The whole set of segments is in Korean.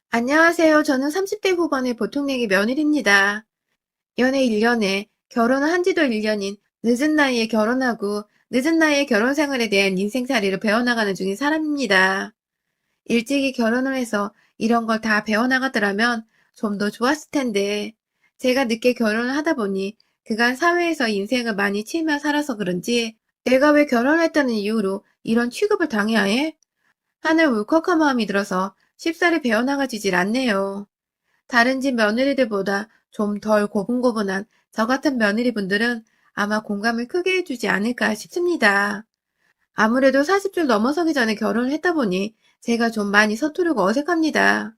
안녕하세요. 저는 30대 후반의 보통내기 며느리입니다. 연애 1년에 결혼을 한 지도 1년인 늦은 나이에 결혼하고 늦은 나이에 결혼 생활에 대한 인생살이를 배워나가는 중인 사람입니다. 일찍이 결혼을 해서 이런 걸 다 배워나가더라면 좀 더 좋았을 텐데 제가 늦게 결혼을 하다 보니 그간 사회에서 인생을 많이 치며 살아서 그런지 내가 왜 결혼했다는 이유로 이런 취급을 당해야 해? 하는 울컥한 마음이 들어서 쉽사리 배워나가지질 않네요. 다른 집 며느리들보다 좀 덜 고분고분한 저 같은 며느리분들은 아마 공감을 크게 해주지 않을까 싶습니다. 아무래도 40줄 넘어서기 전에 결혼을 했다 보니 제가 좀 많이 서투르고 어색합니다.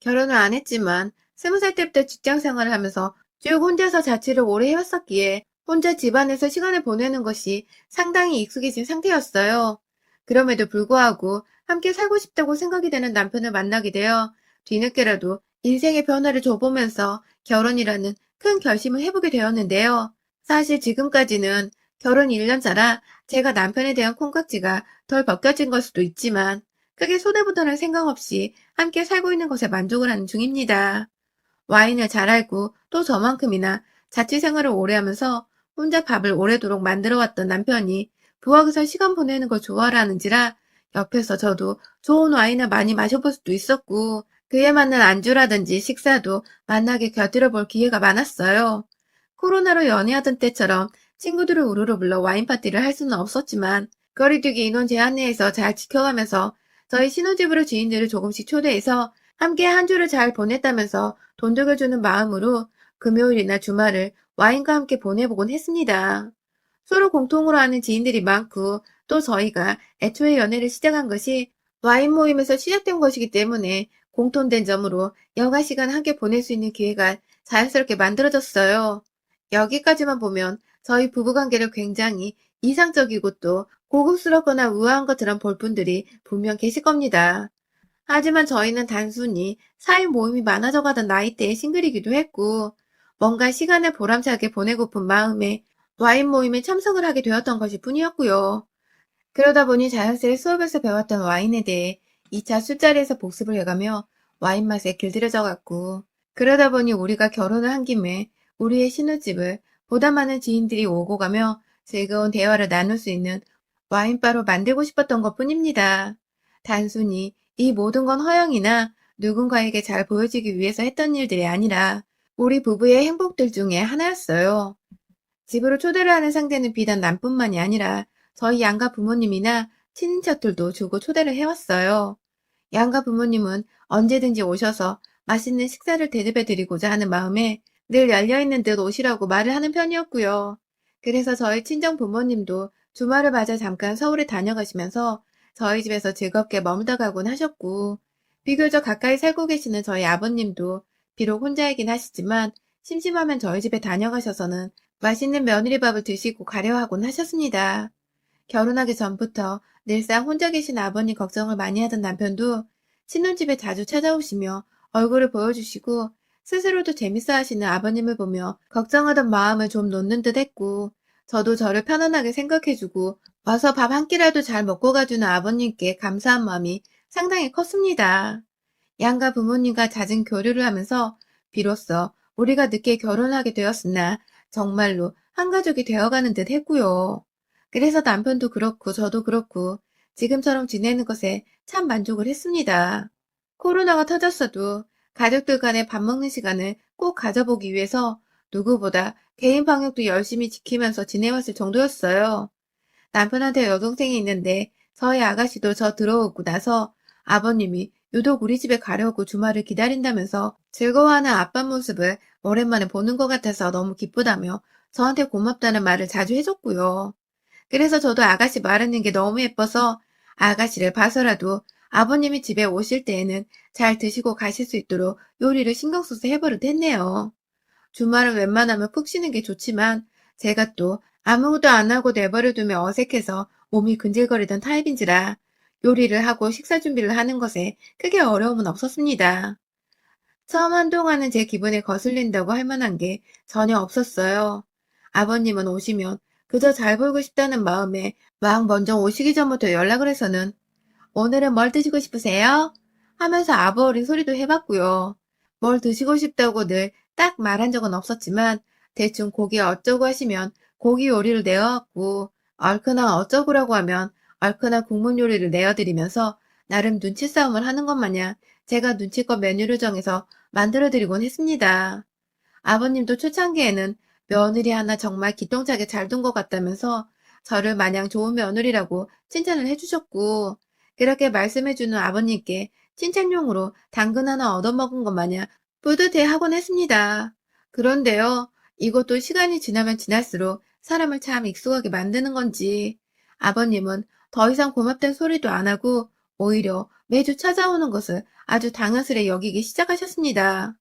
결혼을 안 했지만 20살 때부터 직장 생활을 하면서 쭉 혼자서 자취를 오래 해왔었기에 혼자 집안에서 시간을 보내는 것이 상당히 익숙해진 상태였어요. 그럼에도 불구하고 함께 살고 싶다고 생각이 되는 남편을 만나게 되어 뒤늦게라도 인생의 변화를 줘보면서 결혼이라는 큰 결심을 해보게 되었는데요. 사실 지금까지는 결혼 1년 차라 제가 남편에 대한 콩깍지가 덜 벗겨진 걸 수도 있지만 크게 손해보다는 생각 없이 함께 살고 있는 것에 만족을 하는 중입니다. 와인을 잘 알고 또 저만큼이나 자취 생활을 오래 하면서 혼자 밥을 오래도록 만들어 왔던 남편이 부엌에서 시간 보내는 걸 좋아하는지라 옆에서 저도 좋은 와인을 많이 마셔볼 수도 있었고 그에 맞는 안주라든지 식사도 만나게 곁들여 볼 기회가 많았어요. 코로나로 연애하던 때처럼 친구들을 우르르 불러 와인 파티를 할 수는 없었지만 거리두기 인원 제한 내에서 잘 지켜가면서 저희 신혼집으로 지인들을 조금씩 초대해서 함께 한 주를 잘 보냈다면서 돈 들여주는 마음으로 금요일이나 주말을 와인과 함께 보내보곤 했습니다. 서로 공통으로 아는 지인들이 많고 또 저희가 애초에 연애를 시작한 것이 와인 모임에서 시작된 것이기 때문에 공통된 점으로 여가 시간 함께 보낼 수 있는 기회가 자연스럽게 만들어졌어요. 여기까지만 보면 저희 부부관계를 굉장히 이상적이고 또 고급스럽거나 우아한 것처럼 볼 분들이 분명 계실 겁니다. 하지만 저희는 단순히 사회 모임이 많아져 가던 나이대의 싱글이기도 했고, 뭔가 시간을 보람차게 보내고픈 마음에 와인 모임에 참석을 하게 되었던 것일 뿐이었고요. 그러다 보니 자연스레 수업에서 배웠던 와인에 대해 2차 술자리에서 복습을 해가며 와인 맛에 길들여져 갔고, 그러다 보니 우리가 결혼을 한 김에 우리의 신혼집을 보다 많은 지인들이 오고 가며 즐거운 대화를 나눌 수 있는 와인바로 만들고 싶었던 것 뿐입니다. 단순히 이 모든 건 허영이나 누군가에게 잘 보여지기 위해서 했던 일들이 아니라 우리 부부의 행복들 중에 하나였어요. 집으로 초대를 하는 상대는 비단 남뿐만이 아니라 저희 양가 부모님이나 친인척들도 주고 초대를 해왔어요. 양가 부모님은 언제든지 오셔서 맛있는 식사를 대접해드리고자 하는 마음에 늘 열려있는 듯 오시라고 말을 하는 편이었고요. 그래서 저희 친정 부모님도 주말을 맞아 잠깐 서울에 다녀가시면서 저희 집에서 즐겁게 머물다 가곤 하셨고, 비교적 가까이 살고 계시는 저희 아버님도 비록 혼자이긴 하시지만 심심하면 저희 집에 다녀가셔서는 맛있는 며느리밥을 드시고 가려 하곤 하셨습니다. 결혼하기 전부터 늘상 혼자 계신 아버님 걱정을 많이 하던 남편도 신혼집에 자주 찾아오시며 얼굴을 보여주시고 스스로도 재밌어 하시는 아버님을 보며 걱정하던 마음을 좀 놓는 듯 했고, 저도 저를 편안하게 생각해주고 와서 밥 한 끼라도 잘 먹고 가주는 아버님께 감사한 마음이 상당히 컸습니다. 양가 부모님과 잦은 교류를 하면서 비로소 우리가 늦게 결혼하게 되었으나 정말로 한 가족이 되어가는 듯 했고요. 그래서 남편도 그렇고 저도 그렇고 지금처럼 지내는 것에 참 만족을 했습니다. 코로나가 터졌어도 가족들 간에 밥 먹는 시간을 꼭 가져보기 위해서 누구보다 개인 방역도 열심히 지키면서 지내왔을 정도였어요. 남편한테 여동생이 있는데 저희 아가씨도 저 들어오고 나서 아버님이 유독 우리 집에 가려고 주말을 기다린다면서 즐거워하는 아빠 모습을 오랜만에 보는 것 같아서 너무 기쁘다며 저한테 고맙다는 말을 자주 해줬고요. 그래서 저도 아가씨 말하는 게 너무 예뻐서 아가씨를 봐서라도 아버님이 집에 오실 때에는 잘 드시고 가실 수 있도록 요리를 신경 써서 해버릇 했네요. 주말은 웬만하면 푹 쉬는 게 좋지만 제가 또 아무것도 안 하고 내버려두면 어색해서 몸이 근질거리던 타입인지라 요리를 하고 식사 준비를 하는 것에 크게 어려움은 없었습니다. 처음 한동안은 제 기분에 거슬린다고 할 만한 게 전혀 없었어요. 아버님은 오시면 그저 잘 보이고 싶다는 마음에 막 먼저 오시기 전부터 연락을 해서는 오늘은 뭘 드시고 싶으세요? 하면서 아부 어린 소리도 해봤고요. 뭘 드시고 싶다고 늘 딱 말한 적은 없었지만 대충 고기 어쩌고 하시면 고기 요리를 내어왔고 얼큰한 어쩌구라고 하면 얼큰한 국물 요리를 내어드리면서 나름 눈치 싸움을 하는 것 마냥 제가 눈치껏 메뉴를 정해서 만들어드리곤 했습니다. 아버님도 초창기에는 며느리 하나 정말 기똥차게 잘 둔 것 같다면서 저를 마냥 좋은 며느리라고 칭찬을 해주셨고, 그렇게 말씀해주는 아버님께 칭찬용으로 당근 하나 얻어먹은 것 마냥 뿌듯해하곤 했습니다. 그런데요, 이것도 시간이 지나면 지날수록 사람을 참 익숙하게 만드는 건지, 아버님은 더 이상 고맙다는 소리도 안 하고 오히려 매주 찾아오는 것을 아주 당연스레 여기기 시작하셨습니다.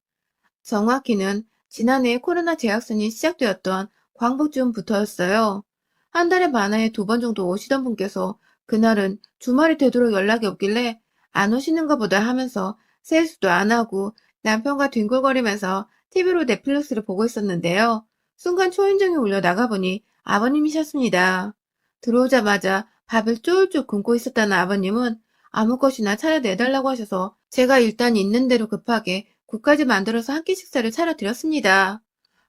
정확히는 지난해 코로나 재확산이 시작되었던 광복쯤부터였어요. 한 달에 많아야 2번 정도 오시던 분께서 그날은 주말이 되도록 연락이 없길래 안 오시는가 보다 하면서 세수도 안 하고 남편과 뒹굴거리면서 TV로 넷플릭스를 보고 있었는데요. 순간 초인종이 울려 나가보니 아버님이셨습니다. 들어오자마자 밥을 쫄쫄 굶고 있었다는 아버님은 아무 것이나 차려내달라고 하셔서 제가 일단 있는 대로 급하게 국까지 만들어서 한 끼 식사를 차려드렸습니다.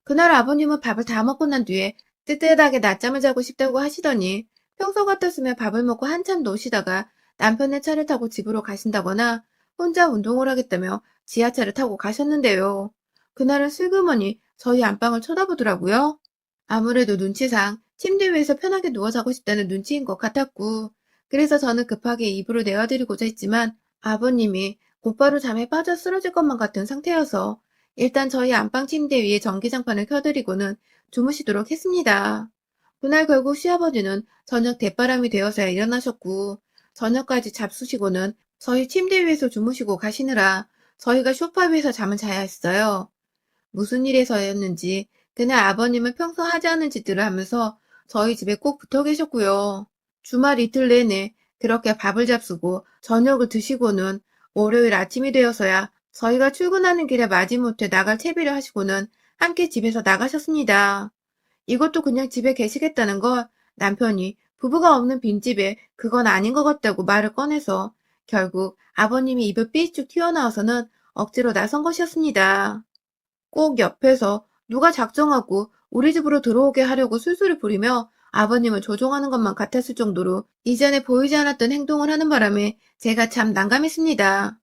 그날 아버님은 밥을 다 먹고 난 뒤에 뜨뜻하게 낮잠을 자고 싶다고 하시더니 평소 같았으면 밥을 먹고 한참 노시다가 남편의 차를 타고 집으로 가신다거나 혼자 운동을 하겠다며 지하철을 타고 가셨는데요. 그날은 슬그머니 저희 안방을 쳐다보더라고요. 아무래도 눈치상 침대 위에서 편하게 누워 자고 싶다는 눈치인 것 같았고, 그래서 저는 급하게 이불을 내어드리고자 했지만 아버님이 곧바로 잠에 빠져 쓰러질 것만 같은 상태여서 일단 저희 안방 침대 위에 전기장판을 켜드리고는 주무시도록 했습니다. 그날 결국 시아버지는 저녁 대바람이 되어서야 일어나셨고, 저녁까지 잡수시고는 저희 침대 위에서 주무시고 가시느라 저희가 소파 위에서 잠을 자야 했어요. 무슨 일에서였는지 그날 아버님은 평소 하지 않은 짓들을 하면서 저희 집에 꼭 붙어 계셨고요. 주말 이틀 내내 그렇게 밥을 잡수고 저녁을 드시고는 월요일 아침이 되어서야 저희가 출근하는 길에 마지못해 나갈 채비를 하시고는 함께 집에서 나가셨습니다. 이것도 그냥 집에 계시겠다는 걸 남편이 부부가 없는 빈집에 그건 아닌 것 같다고 말을 꺼내서 결국 아버님이 입을 삐쭉 튀어나와서는 억지로 나선 것이었습니다. 꼭 옆에서 누가 작정하고 우리 집으로 들어오게 하려고 술술을 부리며 아버님을 조종하는 것만 같았을 정도로 이전에 보이지 않았던 행동을 하는 바람에 제가 참 난감했습니다.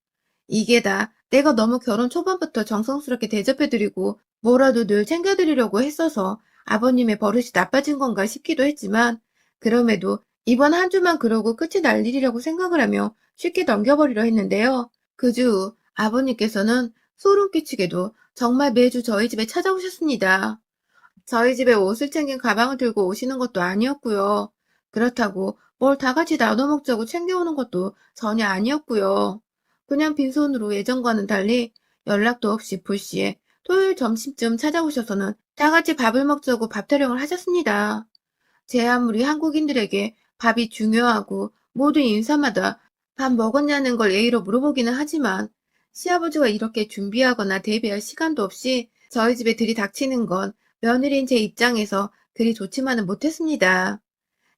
이게 다 내가 너무 결혼 초반부터 정성스럽게 대접해드리고 뭐라도 늘 챙겨드리려고 했어서 아버님의 버릇이 나빠진 건가 싶기도 했지만 그럼에도 이번 한 주만 그러고 끝이 날 일이라고 생각을 하며 쉽게 넘겨버리려 했는데요. 그 주 아버님께서는 소름 끼치게도 정말 매주 저희 집에 찾아오셨습니다. 저희 집에 옷을 챙긴 가방을 들고 오시는 것도 아니었고요. 그렇다고 뭘 다 같이 나눠 먹자고 챙겨오는 것도 전혀 아니었고요. 그냥 빈손으로 예전과는 달리 연락도 없이 불시에 토요일 점심쯤 찾아오셔서는 다 같이 밥을 먹자고 밥 타령을 하셨습니다. 제 아무리 한국인들에게 밥이 중요하고 모든 인사마다 밥 먹었냐는 걸 예의로 물어보기는 하지만 시아버지가 이렇게 준비하거나 대비할 시간도 없이 저희 집에 들이닥치는 건 며느리인 제 입장에서 그리 좋지만은 못했습니다.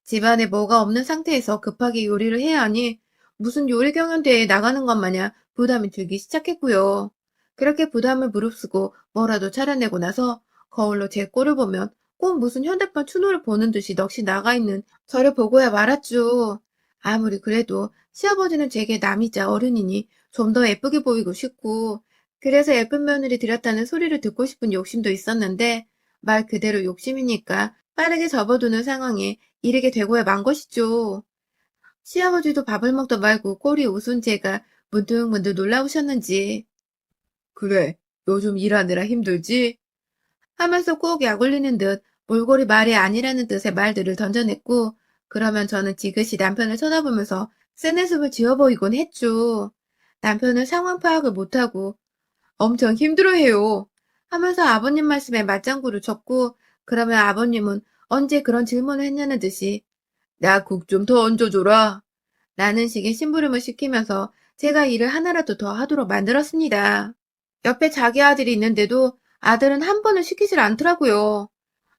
집안에 뭐가 없는 상태에서 급하게 요리를 해야 하니 무슨 요리 경연대회에 나가는 것 마냥 부담이 들기 시작했고요. 그렇게 부담을 무릅쓰고 뭐라도 차려내고 나서 거울로 제 꼴을 보면 꼭 무슨 현대판 추노를 보는 듯이 넋이 나가 있는 저를 보고야 말았죠. 아무리 그래도 시아버지는 제게 남이자 어른이니 좀 더 예쁘게 보이고 싶고 그래서 예쁜 며느리 들였다는 소리를 듣고 싶은 욕심도 있었는데 말 그대로 욕심이니까 빠르게 접어두는 상황에 이르게 되고야 만 것이죠. 시아버지도 밥을 먹다 말고 꼴이 웃은 제가 문득문득 놀라우셨는지 그래, 요즘 일하느라 힘들지? 하면서 꼭 약 올리는 듯 몰골이 말이 아니라는 뜻의 말들을 던져냈고 그러면 저는 지그시 남편을 쳐다보면서 센내숨을 지어 보이곤 했죠. 남편은 상황 파악을 못하고 엄청 힘들어해요. 하면서 아버님 말씀에 맞장구를 쳤고 그러면 아버님은 언제 그런 질문을 했냐는 듯이 나 국 좀 더 얹어줘라. 라는 식의 심부름을 시키면서 제가 일을 하나라도 더 하도록 만들었습니다. 옆에 자기 아들이 있는데도 아들은 한 번을 시키질 않더라고요.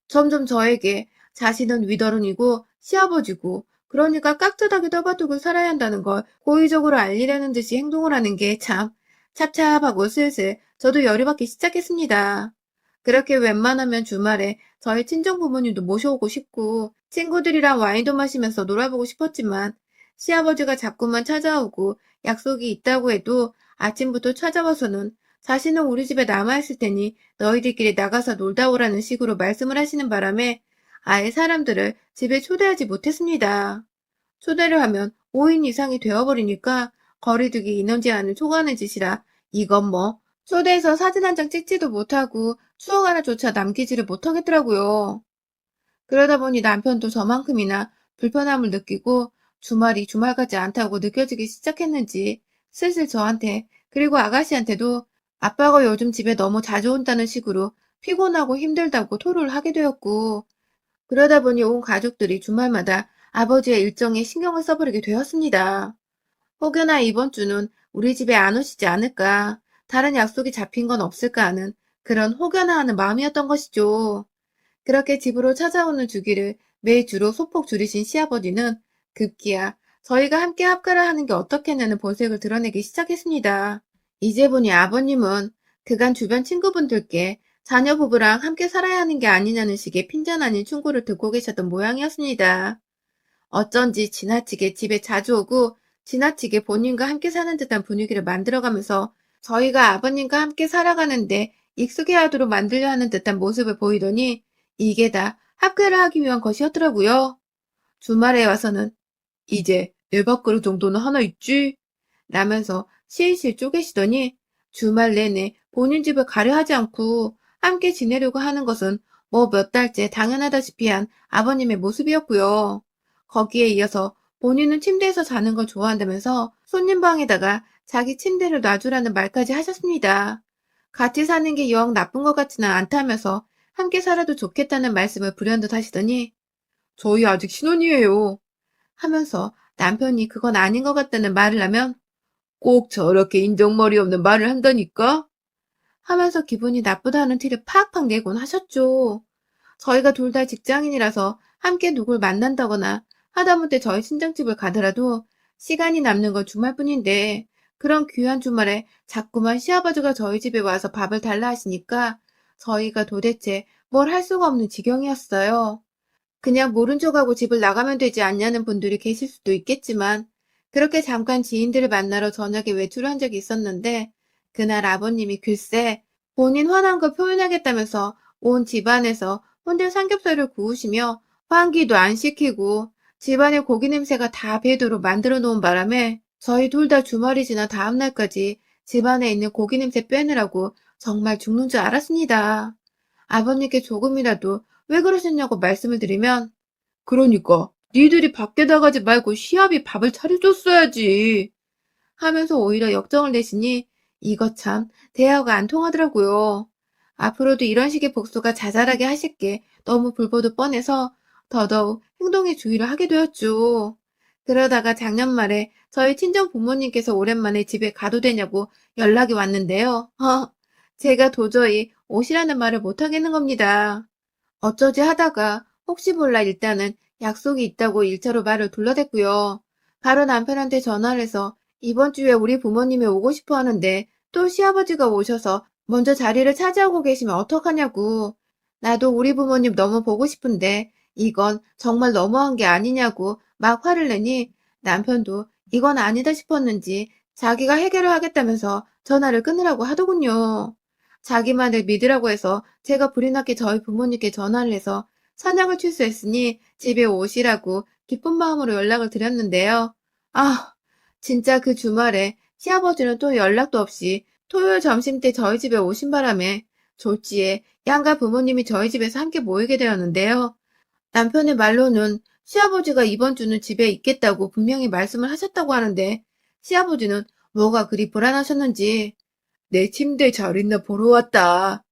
점점 저에게 자신은 윗어른이고 시아버지고 그러니까 깍듯하게 떠받들고 살아야 한다는 걸 고의적으로 알리려는 듯이 행동을 하는 게 참 찹찹하고 슬슬 저도 열이 받기 시작했습니다. 그렇게 웬만하면 주말에 저희 친정 부모님도 모셔오고 싶고 친구들이랑 와인도 마시면서 놀아보고 싶었지만 시아버지가 자꾸만 찾아오고 약속이 있다고 해도 아침부터 찾아와서는 자신은 우리 집에 남아있을 테니 너희들끼리 나가서 놀다 오라는 식으로 말씀을 하시는 바람에 아예 사람들을 집에 초대하지 못했습니다. 초대를 하면 5인 이상이 되어버리니까 거리두기 인원 제한을 초과하는 짓이라 이건 뭐 초대해서 사진 한 장 찍지도 못하고 추억 하나조차 남기지를 못하겠더라고요. 그러다 보니 남편도 저만큼이나 불편함을 느끼고 주말이 주말 같지 않다고 느껴지기 시작했는지 슬슬 저한테 그리고 아가씨한테도 아빠가 요즘 집에 너무 자주 온다는 식으로 피곤하고 힘들다고 토로를 하게 되었고 그러다 보니 온 가족들이 주말마다 아버지의 일정에 신경을 써버리게 되었습니다. 혹여나 이번 주는 우리 집에 안 오시지 않을까, 다른 약속이 잡힌 건 없을까 하는 그런 혹여나 하는 마음이었던 것이죠. 그렇게 집으로 찾아오는 주기를 매주로 소폭 줄이신 시아버지는 급기야 저희가 함께 합가를 하는 게 어떻겠냐는 본색을 드러내기 시작했습니다. 이제 보니 아버님은 그간 주변 친구분들께 자녀 부부랑 함께 살아야 하는 게 아니냐는 식의 핀잔 아닌 충고를 듣고 계셨던 모양이었습니다. 어쩐지 지나치게 집에 자주 오고 지나치게 본인과 함께 사는 듯한 분위기를 만들어가면서 저희가 아버님과 함께 살아가는데 익숙해 하도록 만들려 하는 듯한 모습을 보이더니 이게 다 학교를 하기 위한 것이었더라고요. 주말에 와서는 이제 내 밥그릇 정도는 하나 있지? 라면서 실실 쪼개시더니 주말 내내 본인 집을 가려 하지 않고 함께 지내려고 하는 것은 뭐 몇 달째 당연하다시피 한 아버님의 모습이었고요. 거기에 이어서 본인은 침대에서 자는 걸 좋아한다면서 손님 방에다가 자기 침대를 놔주라는 말까지 하셨습니다. 같이 사는 게 영 나쁜 것 같지는 않다면서 함께 살아도 좋겠다는 말씀을 불현듯 하시더니 저희 아직 신혼이에요 하면서 남편이 그건 아닌 것 같다는 말을 하면 꼭 저렇게 인정머리 없는 말을 한다니까? 하면서 기분이 나쁘다는 티를 팍팍 내곤 하셨죠. 저희가 둘 다 직장인이라서 함께 누굴 만난다거나 하다못해 저희 친정집을 가더라도 시간이 남는 건 주말뿐인데 그런 귀한 주말에 자꾸만 시아버지가 저희 집에 와서 밥을 달라 하시니까 저희가 도대체 뭘 할 수가 없는 지경이었어요. 그냥 모른 척하고 집을 나가면 되지 않냐는 분들이 계실 수도 있겠지만 그렇게 잠깐 지인들을 만나러 저녁에 외출을 한 적이 있었는데 그날 아버님이 글쎄 본인 화난 걸 표현하겠다면서 온 집안에서 혼자 삼겹살을 구우시며 환기도 안 시키고 집안에 고기 냄새가 다 배도록 만들어 놓은 바람에 저희 둘 다 주말이 지난 다음 날까지 집안에 있는 고기 냄새 빼느라고 정말 죽는 줄 알았습니다. 아버님께 조금이라도 왜 그러셨냐고 말씀을 드리면 그러니까 니들이 밖에 나가지 말고 시합이 밥을 차려줬어야지 하면서 오히려 역정을 내시니 이거 참 대화가 안 통하더라고요. 앞으로도 이런 식의 복수가 자잘하게 하실 게 너무 불보듯 뻔해서 더더욱 행동에 주의를 하게 되었죠. 그러다가 작년 말에 저희 친정 부모님께서 오랜만에 집에 가도 되냐고 연락이 왔는데요. 제가 도저히 오시라는 말을 못하겠는 겁니다. 어쩌지 하다가 혹시 몰라 일단은 약속이 있다고 일차로 말을 둘러댔고요. 바로 남편한테 전화를 해서 이번 주에 우리 부모님이 오고 싶어 하는데 또 시아버지가 오셔서 먼저 자리를 차지하고 계시면 어떡하냐고. 나도 우리 부모님 너무 보고 싶은데 이건 정말 너무한 게 아니냐고 막 화를 내니 남편도 이건 아니다 싶었는지 자기가 해결을 하겠다면서 전화를 끊으라고 하더군요. 자기만을 믿으라고 해서 제가 불이 났게 저희 부모님께 전화를 해서 사냥을 취소했으니 집에 오시라고 기쁜 마음으로 연락을 드렸는데요. 아, 진짜 그 주말에 시아버지는 또 연락도 없이 토요일 점심때 저희 집에 오신 바람에 졸지에 양가 부모님이 저희 집에서 함께 모이게 되었는데요. 남편의 말로는 시아버지가 이번 주는 집에 있겠다고 분명히 말씀을 하셨다고 하는데 시아버지는 뭐가 그리 불안하셨는지 내 침대 잘 있나 보러 왔다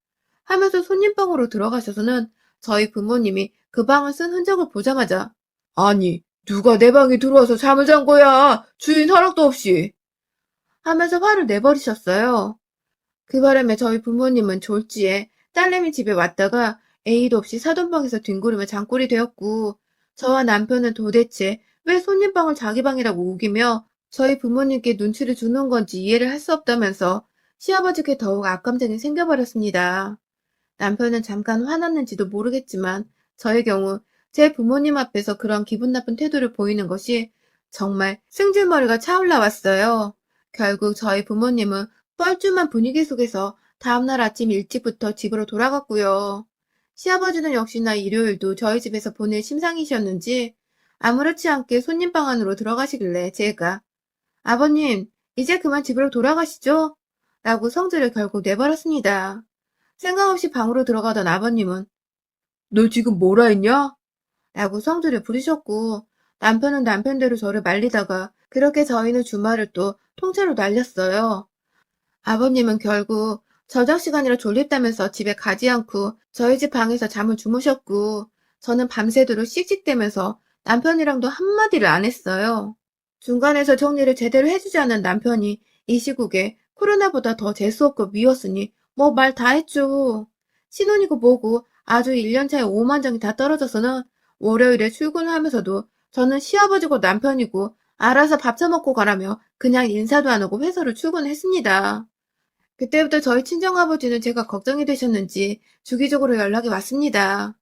하면서 손님방으로 들어가셔서는 저희 부모님이 그 방을 쓴 흔적을 보자마자 아니 누가 내 방에 들어와서 잠을 잔 거야 주인 허락도 없이 하면서 화를 내버리셨어요. 그 바람에 저희 부모님은 졸지에 딸내미 집에 왔다가 A도 없이 사돈방에서 뒹구르며 잠꼴이 되었고 저와 남편은 도대체 왜 손님방을 자기 방이라고 우기며 저희 부모님께 눈치를 주는 건지 이해를 할 수 없다면서 시아버지께 더욱 악감정이 생겨버렸습니다. 남편은 잠깐 화났는지도 모르겠지만 저의 경우 제 부모님 앞에서 그런 기분 나쁜 태도를 보이는 것이 정말 승질머리가 차올라 왔어요. 결국 저희 부모님은 뻘쭘한 분위기 속에서 다음날 아침 일찍부터 집으로 돌아갔고요. 시아버지는 역시나 일요일도 저희 집에서 보낼 심상이셨는지 아무렇지 않게 손님방 안으로 들어가시길래 제가 아버님, 이제 그만 집으로 돌아가시죠? 라고 성질을 결국 내버렸습니다. 생각 없이 방으로 들어가던 아버님은 너 지금 뭐라 했냐? 라고 성질을 부리셨고 남편은 남편대로 저를 말리다가 그렇게 저희는 주말을 또 통째로 날렸어요. 아버님은 결국 저녁시간이라 졸립다면서 집에 가지 않고 저희 집 방에서 잠을 주무셨고 저는 밤새도록 씩씩대면서 남편이랑도 한마디를 안 했어요. 중간에서 정리를 제대로 해주지 않은 남편이 이 시국에 코로나보다 더 재수없고 미웠으니 뭐 말 다 했죠. 신혼이고 뭐고 아주 1년차에 오만정이 다 떨어져서는 월요일에 출근을 하면서도 저는 시아버지고 남편이고 알아서 밥 처먹고 가라며 그냥 인사도 안 하고 회사로 출근했습니다. 그때부터 저희 친정아버지는 제가 걱정이 되셨는지 주기적으로 연락이 왔습니다.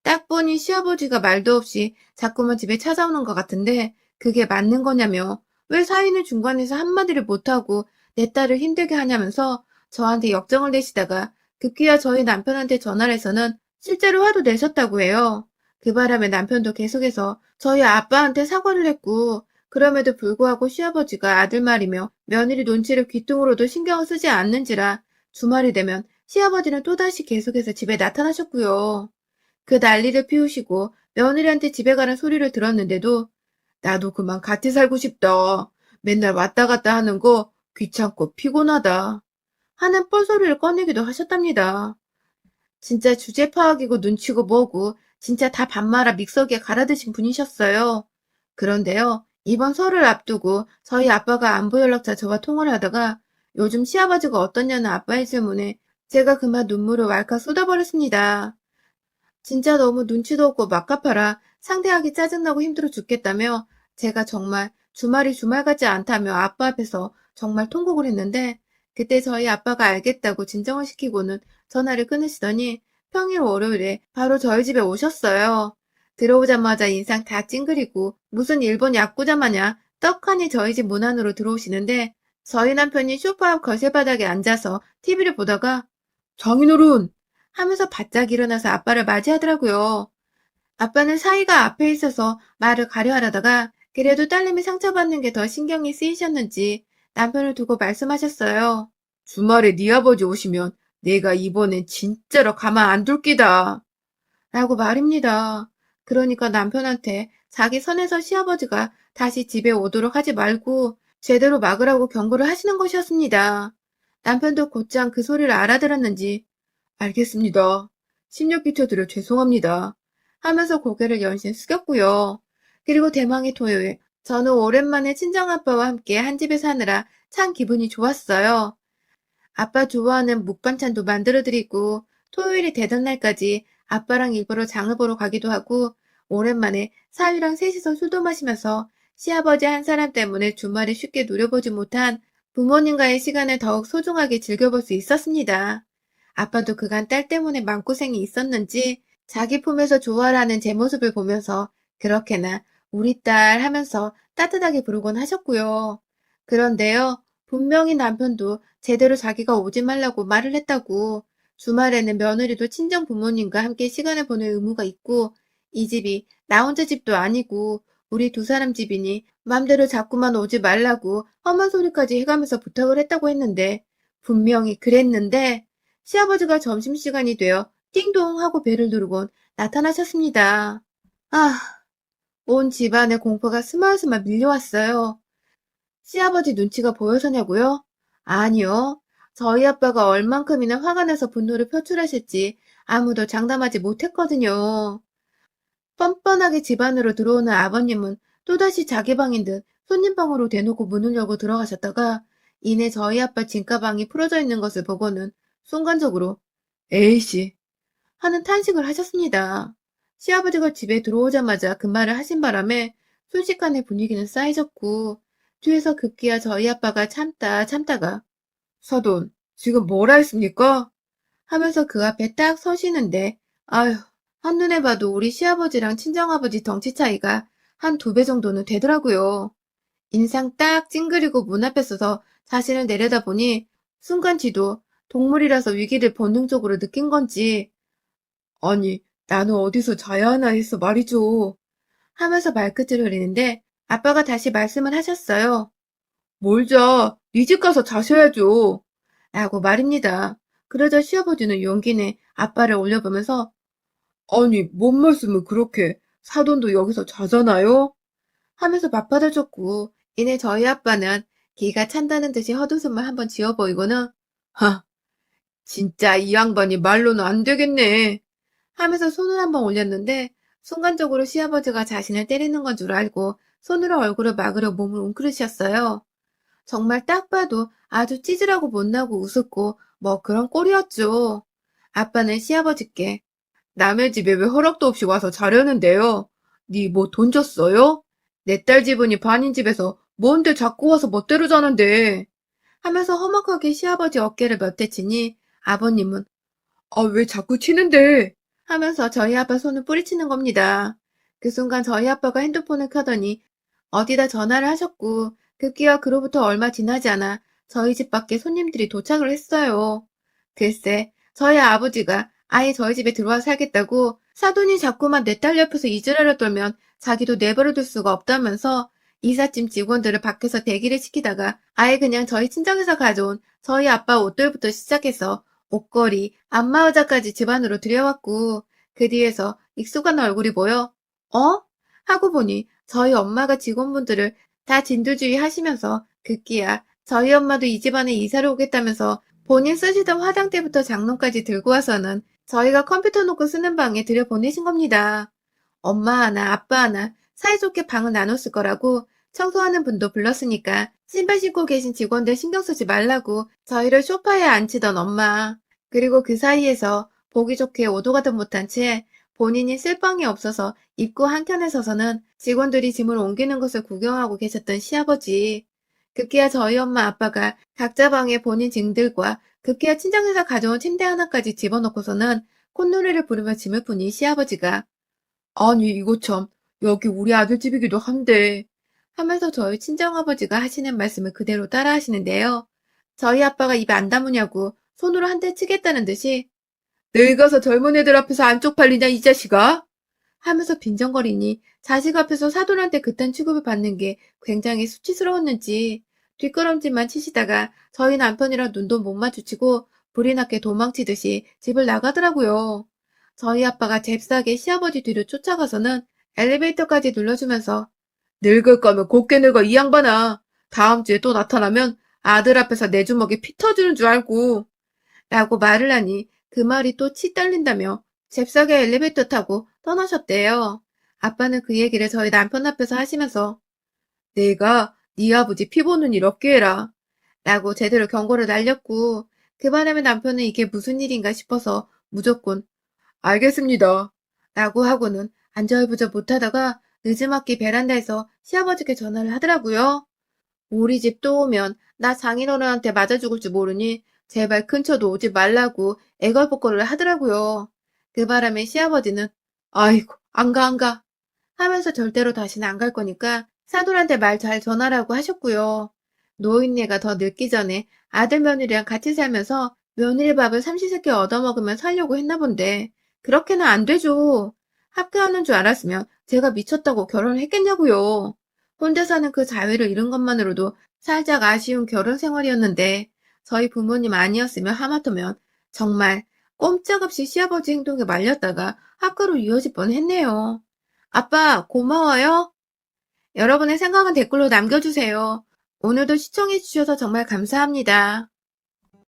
딱 보니 시아버지가 말도 없이 자꾸만 집에 찾아오는 것 같은데 그게 맞는 거냐며 왜 사위는 중간에서 한마디를 못하고 내 딸을 힘들게 하냐면서 저한테 역정을 내시다가 급기야 저희 남편한테 전화를 해서는 실제로 화도 내셨다고 해요. 그 바람에 남편도 계속해서 저희 아빠한테 사과를 했고 그럼에도 불구하고 시아버지가 아들 말이며 며느리 눈치를 귀뚱으로도 신경을 쓰지 않는지라 주말이 되면 시아버지는 또다시 계속해서 집에 나타나셨고요. 그 난리를 피우시고 며느리한테 집에 가는 소리를 들었는데도 나도 그만 같이 살고 싶다. 맨날 왔다 갔다 하는 거 귀찮고 피곤하다. 하는 뻘소리를 꺼내기도 하셨답니다. 진짜 주제 파악이고 눈치고 뭐고 진짜 다 반말아 믹서기에 갈아드신 분이셨어요. 그런데요. 이번 설을 앞두고 저희 아빠가 안부 연락처 저와 통화를 하다가 요즘 시아버지가 어떠냐는 아빠의 질문에 제가 그만 눈물을 왈칵 쏟아버렸습니다. 진짜 너무 눈치도 없고 막가파라 상대하기 짜증나고 힘들어 죽겠다며 제가 정말 주말이 주말 같지 않다며 아빠 앞에서 정말 통곡을 했는데 그때 저희 아빠가 알겠다고 진정을 시키고는 전화를 끊으시더니 평일 월요일에 바로 저희 집에 오셨어요. 들어오자마자 인상 다 찡그리고 무슨 일본 야쿠자 마냥 떡하니 저희 집 문 안으로 들어오시는데 저희 남편이 소파 앞 거실 바닥에 앉아서 TV를 보다가 장인어른! 하면서 바짝 일어나서 아빠를 맞이하더라고요. 아빠는 사이가 앞에 있어서 말을 가려 하려다가 그래도 딸내미 상처받는 게 더 신경이 쓰이셨는지 남편을 두고 말씀하셨어요. 주말에 네 아버지 오시면 내가 이번엔 진짜로 가만 안 둘 기다. 라고 말입니다. 그러니까 남편한테 자기 선에서 시아버지가 다시 집에 오도록 하지 말고 제대로 막으라고 경고를 하시는 것이었습니다. 남편도 곧장 그 소리를 알아들었는지 알겠습니다. 심력 끼쳐드려 죄송합니다. 하면서 고개를 연신 숙였고요. 그리고 대망의 토요일, 저는 오랜만에 친정아빠와 함께 한 집에 사느라 참 기분이 좋았어요. 아빠 좋아하는 묵반찬도 만들어드리고 토요일이 되던 날까지 아빠랑 일부러 장을 보러 가기도 하고 오랜만에 사위랑 셋이서 술도 마시면서 시아버지 한 사람 때문에 주말에 쉽게 누려보지 못한 부모님과의 시간을 더욱 소중하게 즐겨볼 수 있었습니다. 아빠도 그간 딸 때문에 마음고생이 있었는지 자기 품에서 좋아라는 제 모습을 보면서 그렇게나 우리 딸 하면서 따뜻하게 부르곤 하셨고요. 그런데요, 분명히 남편도 제대로 자기가 오지 말라고 말을 했다고 주말에는 며느리도 친정 부모님과 함께 시간을 보낼 의무가 있고 이 집이 나 혼자 집도 아니고 우리 두 사람 집이니 맘대로 자꾸만 오지 말라고 험한 소리까지 해가면서 부탁을 했다고 했는데 분명히 그랬는데 시아버지가 점심시간이 되어 띵동 하고 벨을 누르곤 나타나셨습니다. 아, 온 집안의 공포가 스멀스멀 밀려왔어요. 시아버지 눈치가 보여서냐고요? 아니요. 저희 아빠가 얼만큼이나 화가 나서 분노를 표출하실지 아무도 장담하지 못했거든요. 뻔뻔하게 집 안으로 들어오는 아버님은 또다시 자기 방인 듯 손님방으로 대놓고 문을 열고 들어가셨다가 이내 저희 아빠 진가방이 풀어져 있는 것을 보고는 순간적으로 에이씨 하는 탄식을 하셨습니다. 시아버지가 집에 들어오자마자 그 말을 하신 바람에 순식간에 분위기는 싸해졌고, 뒤에서 급기야 저희 아빠가 참다가, 사돈, 지금 뭐라 했습니까? 하면서 그 앞에 딱 서시는데, 아휴, 한눈에 봐도 우리 시아버지랑 친정아버지 덩치 차이가 한 2배 정도는 되더라고요. 인상 딱 찡그리고 문 앞에 서서 자신을 내려다보니 순간 지도 동물이라서 위기를 본능적으로 느낀 건지 아니 나는 어디서 자야 하나 해서 말이죠. 하면서 말끝을 흐리는데 아빠가 다시 말씀을 하셨어요. 뭘 자, 네 집 가서 자셔야죠. 라고 말입니다. 그러자 시아버지는 용기 내 아빠를 올려보면서 아니 뭔 말씀을 그렇게 사돈도 여기서 자잖아요? 하면서 맞받아줬고 이내 저희 아빠는 기가 찬다는 듯이 헛웃음을 한번 지어 보이고는 하 진짜 이 양반이 말로는 안 되겠네 하면서 손을 한번 올렸는데 순간적으로 시아버지가 자신을 때리는 건 줄 알고 손으로 얼굴을 막으려 몸을 웅크리셨어요. 정말 딱 봐도 아주 찌질하고 못나고 우습고 뭐 그런 꼴이었죠. 아빠는 시아버지께 남의 집에 왜 허락도 없이 와서 자려는데요? 니 뭐 돈 줬어요? 내 딸 집은이 반인 집에서 뭔데 자꾸 와서 멋대로 자는데? 하면서 험악하게 시아버지 어깨를 몇 대 치니 아버님은 아, 왜 자꾸 치는데? 하면서 저희 아빠 손을 뿌리치는 겁니다. 그 순간 저희 아빠가 핸드폰을 켜더니 어디다 전화를 하셨고 급기야 그로부터 얼마 지나지 않아 저희 집 밖에 손님들이 도착을 했어요. 글쎄 저희 아버지가 아예 저희 집에 들어와 살겠다고 사돈이 자꾸만 내 딸 옆에서 이지랄을 떨면 자기도 내버려둘 수가 없다면서 이삿짐 직원들을 밖에서 대기를 시키다가 아예 그냥 저희 친정에서 가져온 저희 아빠 옷들부터 시작해서 옷걸이, 안마의자까지 집 안으로 들여왔고 그 뒤에서 익숙한 얼굴이 보여 어? 하고 보니 저희 엄마가 직원분들을 다 진두지휘 하시면서 급기야 저희 엄마도 이 집안에 이사를 오겠다면서 본인 쓰시던 화장대부터 장롱까지 들고 와서는 저희가 컴퓨터 놓고 쓰는 방에 들여보내신 겁니다. 엄마 하나, 아빠 하나 사이좋게 방을 나눴을 거라고 청소하는 분도 불렀으니까 신발 신고 계신 직원들 신경 쓰지 말라고 저희를 소파에 앉히던 엄마. 그리고 그 사이에서 보기 좋게 오도 가도 못한 채 본인이 쓸 방이 없어서 입구 한켠에 서서는 직원들이 짐을 옮기는 것을 구경하고 계셨던 시아버지. 급기야 저희 엄마 아빠가 각자 방에 본인 짐들과 급기야 친정에서 가져온 침대 하나까지 집어넣고서는 콧노래를 부르며 짐을 푸니 시아버지가 아니 이거 참 여기 우리 아들 집이기도 한데 하면서 저희 친정아버지가 하시는 말씀을 그대로 따라 하시는데요. 저희 아빠가 입에 안 다무냐고 손으로 한 대 치겠다는 듯이 늙어서 젊은 애들 앞에서 안 쪽팔리냐 이 자식아? 하면서 빈정거리니 자식 앞에서 사돈한테 그딴 취급을 받는 게 굉장히 수치스러웠는지 뒷걸음질만 치시다가 저희 남편이랑 눈도 못 마주치고 불이 났게 도망치듯이 집을 나가더라고요. 저희 아빠가 잽싸게 시아버지 뒤로 쫓아가서는 엘리베이터까지 눌러주면서 늙을 거면 곱게 늙어 이 양반아. 다음 주에 또 나타나면 아들 앞에서 내 주먹에 피 터지는 줄 알고 라고 말을 하니 그 말이 또 치 떨린다며 잽싸게 엘리베이터 타고 떠나셨대요. 아빠는 그 얘기를 저희 남편 앞에서 하시면서 내가 네 아버지 피 보는 일 없게 해라 라고 제대로 경고를 날렸고 그 바람에 남편은 이게 무슨 일인가 싶어서 무조건 알겠습니다 라고 하고는 안절부절 못하다가 늦지막히 베란다에서 시아버지께 전화를 하더라고요. 우리 집 또 오면 나 장인어른한테 맞아 죽을 줄 모르니 제발 근처도 오지 말라고 애걸복걸을 하더라고요. 그 바람에 시아버지는 아이고 안 가 하면서 절대로 다시는 안 갈 거니까 사돈한테 말 잘 전하라고 하셨고요. 노인네가 더 늙기 전에 아들 며느리랑 같이 살면서 며느리 밥을 삼시세끼 얻어먹으면 살려고 했나 본데 그렇게는 안 되죠. 합격하는 줄 알았으면 제가 미쳤다고 결혼을 했겠냐고요. 혼자 사는 그 자유를 잃은 것만으로도 살짝 아쉬운 결혼 생활이었는데 저희 부모님 아니었으면 하마터면 정말 꼼짝없이 시아버지 행동에 말렸다가 학교로 이어질 뻔했네요. 아빠 고마워요. 여러분의 생각은 댓글로 남겨주세요. 오늘도 시청해주셔서 정말 감사합니다.